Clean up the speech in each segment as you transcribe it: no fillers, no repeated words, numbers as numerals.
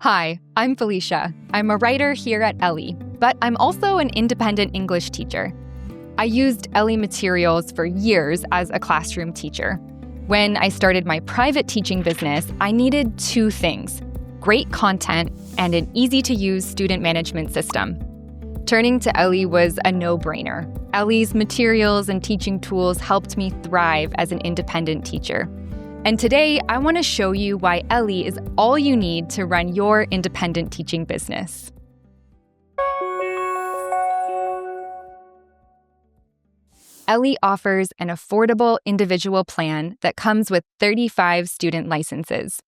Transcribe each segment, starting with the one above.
Hi, I'm Felicia. I'm a writer here at Ellii, but I'm also an independent English teacher. I used Ellii materials for years as a classroom teacher. When I started my private teaching business, I needed two things: great content and an easy-to-use student management system. Turning to Ellii was a no-brainer. Ellii's materials and teaching tools helped me thrive as an independent teacher. And today, I want to show you why Ellii is all you need to run your independent teaching business. Ellii offers an affordable individual plan that comes with 35 student licenses.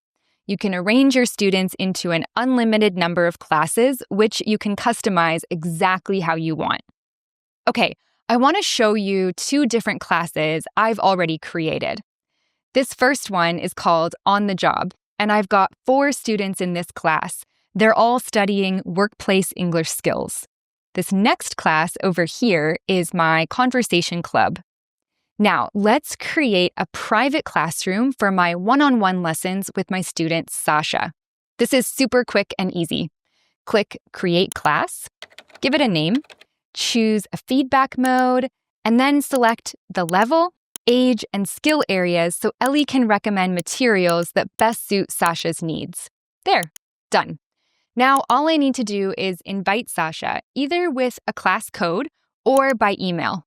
You can arrange your students into an unlimited number of classes, which you can customize exactly how you want. Okay, I want to show you two different classes I've already created. This first one is called On the Job, and I've got 4 students in this class. They're all studying workplace English skills. This next class over here is my conversation club. Now, let's create a private classroom for my one-on-one lessons with my student, Sasha. This is super quick and easy. Click Create Class, give it a name, choose a feedback mode, and then select the level, age, and skill areas so Ellii can recommend materials that best suit Sasha's needs. There, done. Now, all I need to do is invite Sasha either with a class code or by email.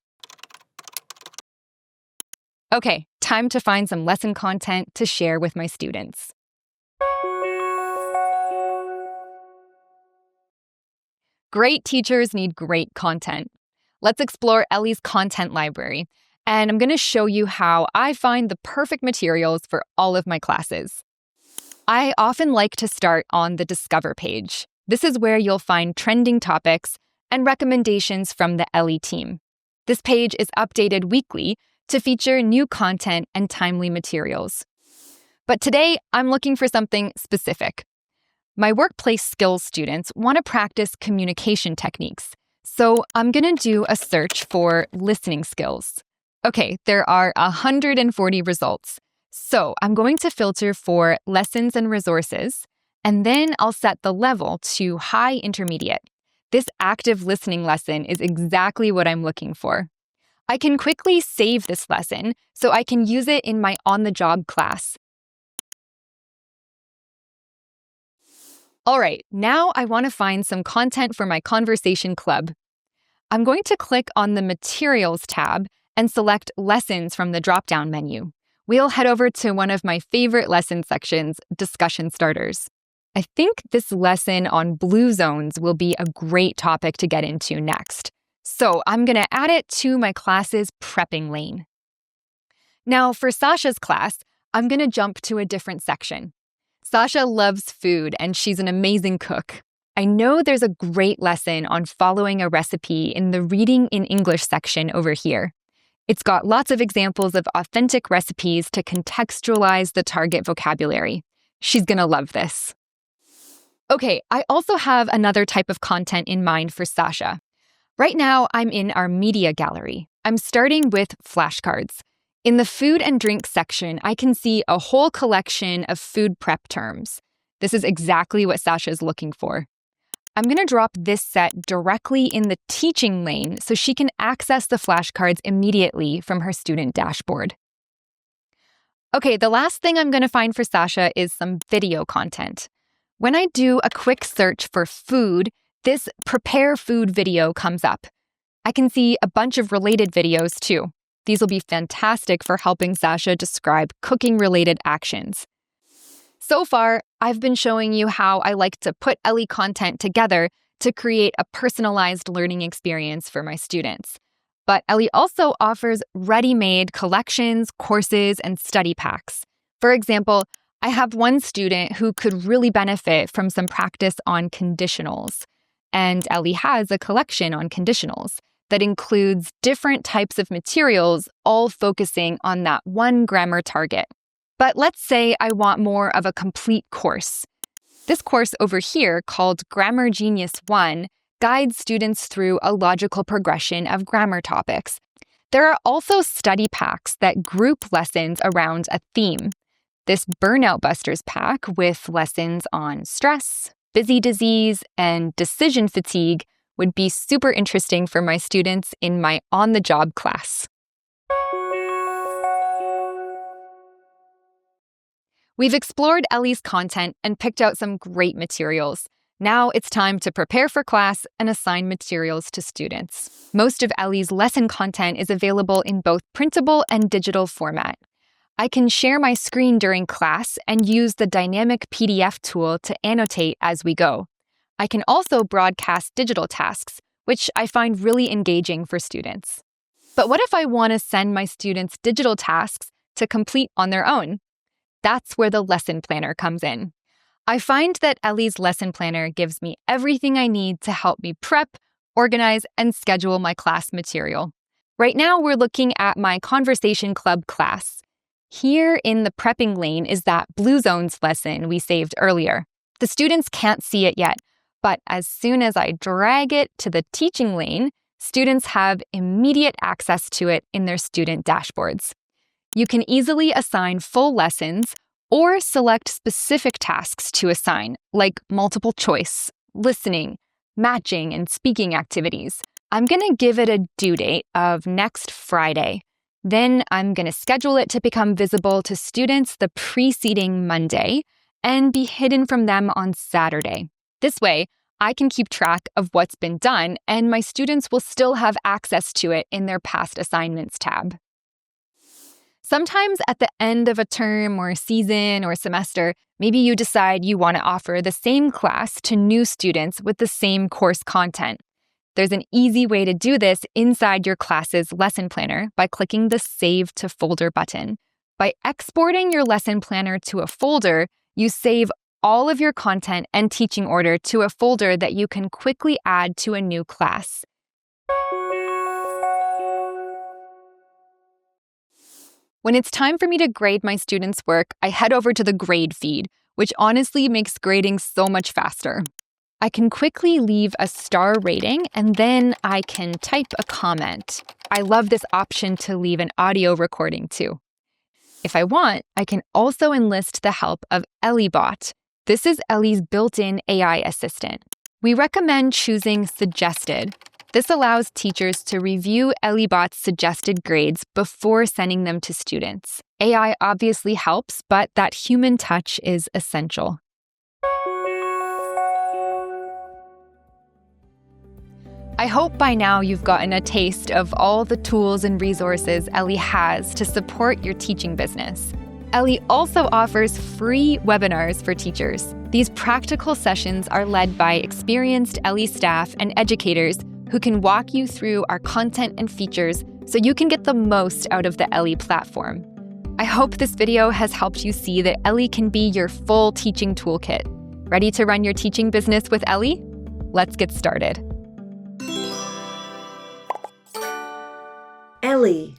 Okay, time to find some lesson content to share with my students. Great teachers need great content. Let's explore Ellii's content library, and I'm going to show you how I find the perfect materials for all of my classes. I often like to start on the Discover page. This is where you'll find trending topics and recommendations from the Ellii team. This page is updated weekly to feature new content and timely materials. But today, I'm looking for something specific. My workplace skills students want to practice communication techniques, so I'm going to do a search for listening skills. Okay, there are 140 results. So I'm going to filter for lessons and resources, and then I'll set the level to high intermediate. This active listening lesson is exactly what I'm looking for. I can quickly save this lesson so I can use it in my on-the-job class. All right, now I want to find some content for my conversation club. I'm going to click on the Materials tab and select Lessons from the drop-down menu. We'll head over to one of my favorite lesson sections, Discussion Starters. I think this lesson on blue zones will be a great topic to get into next. So I'm going to add it to my class's prepping lane. Now for Sasha's class, I'm going to jump to a different section. Sasha loves food and she's an amazing cook. I know there's a great lesson on following a recipe in the Reading in English section over here. It's got lots of examples of authentic recipes to contextualize the target vocabulary. She's going to love this. Okay, I also have another type of content in mind for Sasha. Right now, I'm in our media gallery. I'm starting with flashcards. In the food and drink section, I can see a whole collection of food prep terms. This is exactly what Sasha's looking for. I'm going to drop this set directly in the teaching lane so she can access the flashcards immediately from her student dashboard. Okay, the last thing I'm going to find for Sasha is some video content. When I do a quick search for food, this Prepare Food video comes up. I can see a bunch of related videos too. These will be fantastic for helping Sasha describe cooking-related actions. So far, I've been showing you how I like to put Ellii content together to create a personalized learning experience for my students. But Ellii also offers ready-made collections, courses, and study packs. For example, I have one student who could really benefit from some practice on conditionals. And Ellii has a collection on conditionals that includes different types of materials, all focusing on that one grammar target. But let's say I want more of a complete course. This course over here, called Grammar Genius 1, guides students through a logical progression of grammar topics. There are also study packs that group lessons around a theme. This Burnout Busters pack with lessons on stress, busy disease, and decision fatigue would be super interesting for my students in my on-the-job class. We've explored Ellie's content and picked out some great materials. Now it's time to prepare for class and assign materials to students. Most of Ellie's lesson content is available in both printable and digital format. I can share my screen during class and use the dynamic PDF tool to annotate as we go. I can also broadcast digital tasks, which I find really engaging for students. But what if I want to send my students digital tasks to complete on their own? That's where the lesson planner comes in. I find that Ellie's lesson planner gives me everything I need to help me prep, organize, and schedule my class material. Right now, we're looking at my Conversation Club class. Here in the prepping lane is that Blue Zones lesson we saved earlier. The students can't see it yet, but as soon as I drag it to the teaching lane, students have immediate access to it in their student dashboards. You can easily assign full lessons or select specific tasks to assign, like multiple choice, listening, matching, and speaking activities. I'm going to give it a due date of next Friday. Then I'm going to schedule it to become visible to students the preceding Monday and be hidden from them on Saturday. This way, I can keep track of what's been done, and my students will still have access to it in their past assignments tab. Sometimes at the end of a term or season or semester, maybe you decide you want to offer the same class to new students with the same course content. There's an easy way to do this inside your class's lesson planner by clicking the Save to Folder button. By exporting your lesson planner to a folder, you save all of your content and teaching order to a folder that you can quickly add to a new class. When it's time for me to grade my students' work, I head over to the grade feed, which honestly makes grading so much faster. I can quickly leave a star rating, and then I can type a comment. I love this option to leave an audio recording too. If I want, I can also enlist the help of ElliiBot. This is Ellie's built-in AI assistant. We recommend choosing Suggested. This allows teachers to review ElliiBot's suggested grades before sending them to students. AI obviously helps, but that human touch is essential. I hope by now you've gotten a taste of all the tools and resources Ellii has to support your teaching business. Ellii also offers free webinars for teachers. These practical sessions are led by experienced Ellii staff and educators who can walk you through our content and features so you can get the most out of the Ellii platform. I hope this video has helped you see that Ellii can be your full teaching toolkit. Ready to run your teaching business with Ellii? Let's get started. Ellii.